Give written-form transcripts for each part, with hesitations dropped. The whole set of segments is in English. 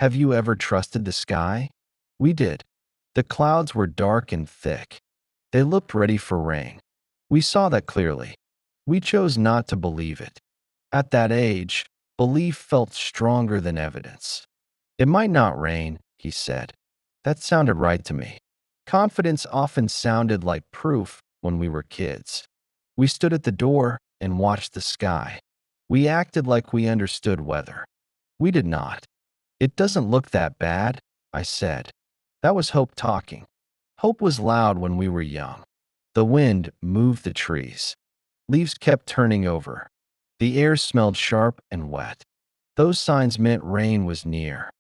Have you ever trusted the sky? We did. The clouds were dark and thick. They looked ready for rain. We saw that clearly. We chose not to believe it. At that age, belief felt stronger than evidence. It might not rain, he said. That sounded right to me. Confidence often sounded like proof when we were kids. We stood at the door and watched the sky. We acted like we understood weather. We did not. It doesn't look that bad, I said. That was Hope talking. Hope was loud when we were young. The wind moved the trees. Leaves kept turning over. The air smelled sharp and wet. Those signs meant rain was near.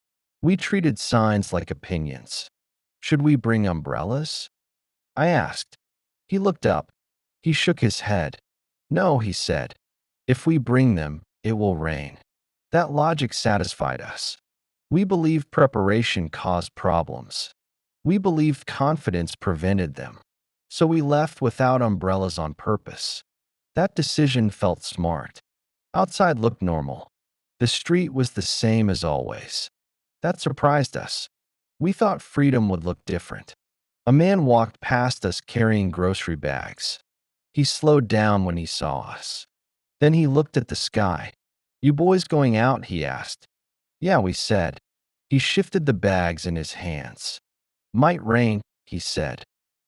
We treated signs like opinions. Should we bring umbrellas? I asked. He looked up. He shook his head. No, he said. If we bring them, it will rain. That logic satisfied us. We believed preparation caused problems. We believed confidence prevented them. So we left without umbrellas on purpose. That decision felt smart. Outside looked normal. The street was the same as always. That surprised us. We thought freedom would look different. A man walked past us carrying grocery bags. He slowed down when he saw us. Then he looked at the sky. You boys going out? He asked. Yeah, we said. He shifted the bags in his hands. Might rain, he said.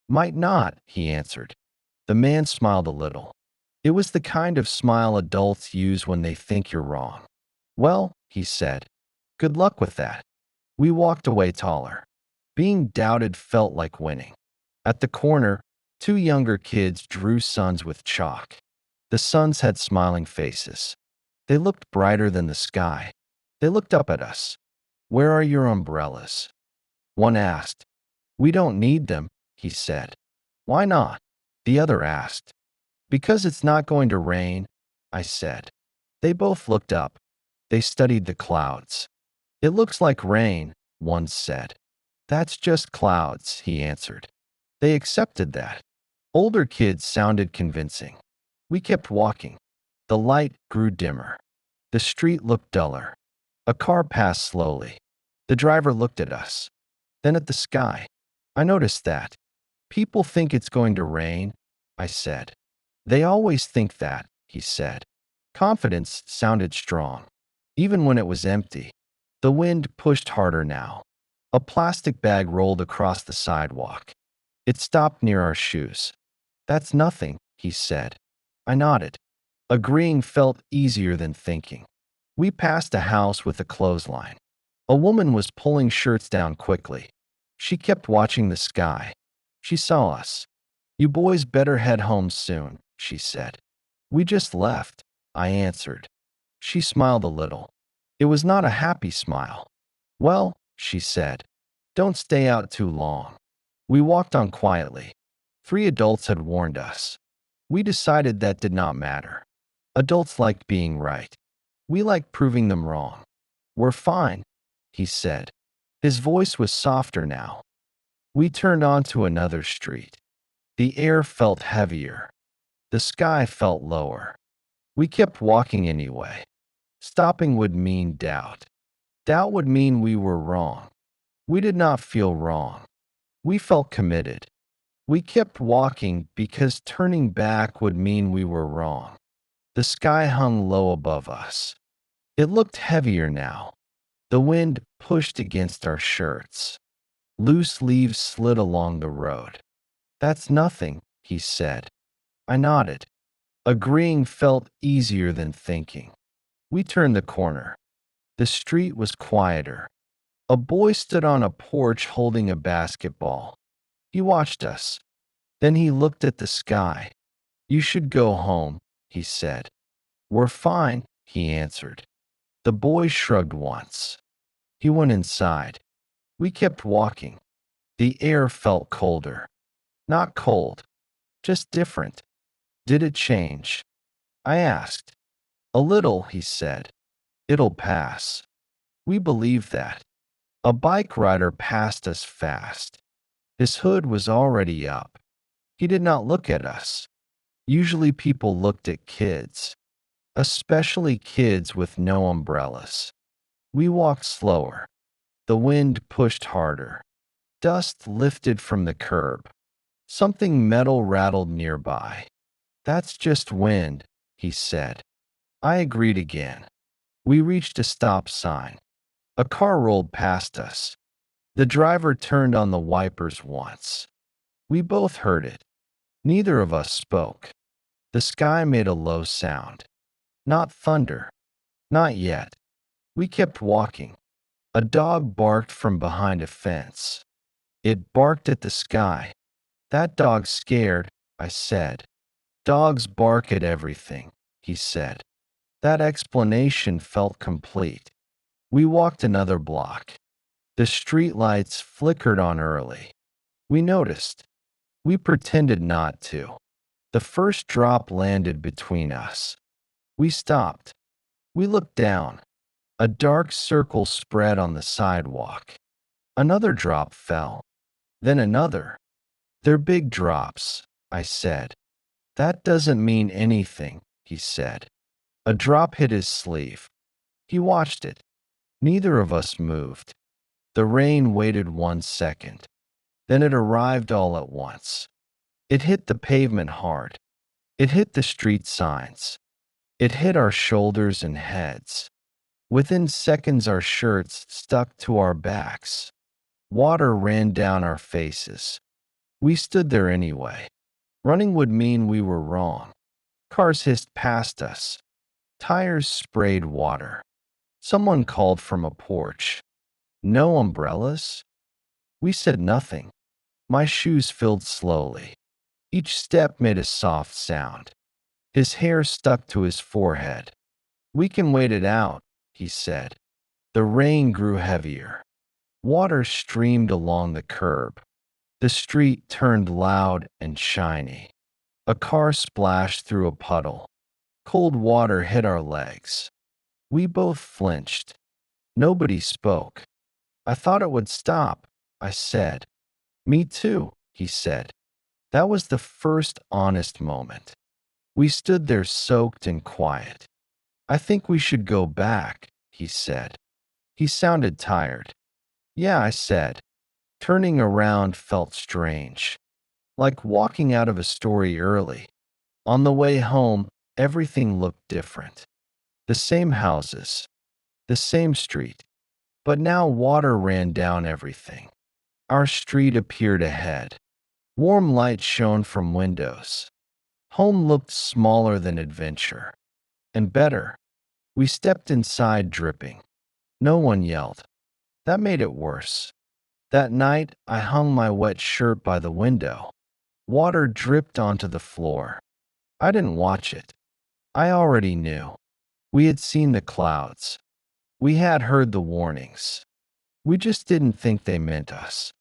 Might not, he answered. The man smiled a little. It was the kind of smile adults use when they think you're wrong. Well, he said. Good luck with that. We walked away taller. Being doubted felt like winning. At the corner, two younger kids drew suns with chalk. The suns had smiling faces. They looked brighter than the sky. They looked up at us. Where are your umbrellas? One asked. We don't need them, he said. Why not? The other asked. Because it's not going to rain, I said. They both looked up. They studied the clouds. It looks like rain, one said. That's just clouds, he answered. They accepted that. Older kids sounded convincing. We kept walking. The light grew dimmer. The street looked duller. A car passed slowly. The driver looked at us, then at the sky. I noticed that. People think it's going to rain, I said. They always think that, he said. Confidence sounded strong, even when it was empty. The wind pushed harder now. A plastic bag rolled across the sidewalk. It stopped near our shoes. That's nothing, he said. I nodded. Agreeing felt easier than thinking. We passed a house with a clothesline. A woman was pulling shirts down quickly. She kept watching the sky. She saw us. You boys better head home soon, she said. We just left, I answered. She smiled a little. It was not a happy smile. Well, she said, don't stay out too long. We walked on quietly. 3 adults had warned us. We decided that did not matter. Adults liked being right. We liked proving them wrong. We're fine, he said. His voice was softer now. We turned onto another street. The air felt heavier. The sky felt lower. We kept walking anyway. Stopping would mean doubt. Doubt would mean we were wrong. We did not feel wrong. We felt committed. We kept walking because turning back would mean we were wrong. The sky hung low above us. It looked heavier now. The wind pushed against our shirts. Loose leaves slid along the road. That's nothing, he said. I nodded. Agreeing felt easier than thinking. We turned the corner. The street was quieter. A boy stood on a porch holding a basketball. He watched us. Then he looked at the sky. You should go home, he said. We're fine, he answered. The boy shrugged once. He went inside. We kept walking. The air felt colder. Not cold, just different. Did it change? I asked. A little, he said. It'll pass. We believed that. A bike rider passed us fast. His hood was already up. He did not look at us. Usually people looked at kids, especially kids with no umbrellas. We walked slower. The wind pushed harder. Dust lifted from the curb. Something metal rattled nearby. "That's just wind," he said. I agreed again. We reached a stop sign. A car rolled past us. The driver turned on the wipers once. We both heard it. Neither of us spoke. The sky made a low sound. Not thunder. Not yet. We kept walking. A dog barked from behind a fence. It barked at the sky. "That dog's scared," I said. "Dogs bark at everything," he said. That explanation felt complete. We walked another block. The streetlights flickered on early. We noticed. We pretended not to. The first drop landed between us. We stopped. We looked down. A dark circle spread on the sidewalk. Another drop fell. Then another. "They're big drops," I said. "That doesn't mean anything," he said. A drop hit his sleeve. He watched it. Neither of us moved. The rain waited 1 second. Then it arrived all at once. It hit the pavement hard. It hit the street signs. It hit our shoulders and heads. Within seconds, our shirts stuck to our backs. Water ran down our faces. We stood there anyway. Running would mean we were wrong. Cars hissed past us. Tires sprayed water. Someone called from a porch. "No umbrellas?" We said nothing. My shoes filled slowly. Each step made a soft sound. His hair stuck to his forehead. "We can wait it out," he said. The rain grew heavier. Water streamed along the curb. The street turned loud and shiny. A car splashed through a puddle. Cold water hit our legs. We both flinched. Nobody spoke. "I thought it would stop," I said. "Me too," he said. That was the first honest moment. We stood there soaked and quiet. "I think we should go back," he said. He sounded tired. "Yeah," I said. Turning around felt strange, like walking out of a story early. On the way home, everything looked different. The same houses, the same street, but now water ran down everything. Our street appeared ahead. Warm light shone from windows. Home looked smaller than adventure. And better. We stepped inside dripping. No one yelled. That made it worse. That night, I hung my wet shirt by the window. Water dripped onto the floor. I didn't watch it. I already knew. We had seen the clouds. We had heard the warnings. We just didn't think they meant us.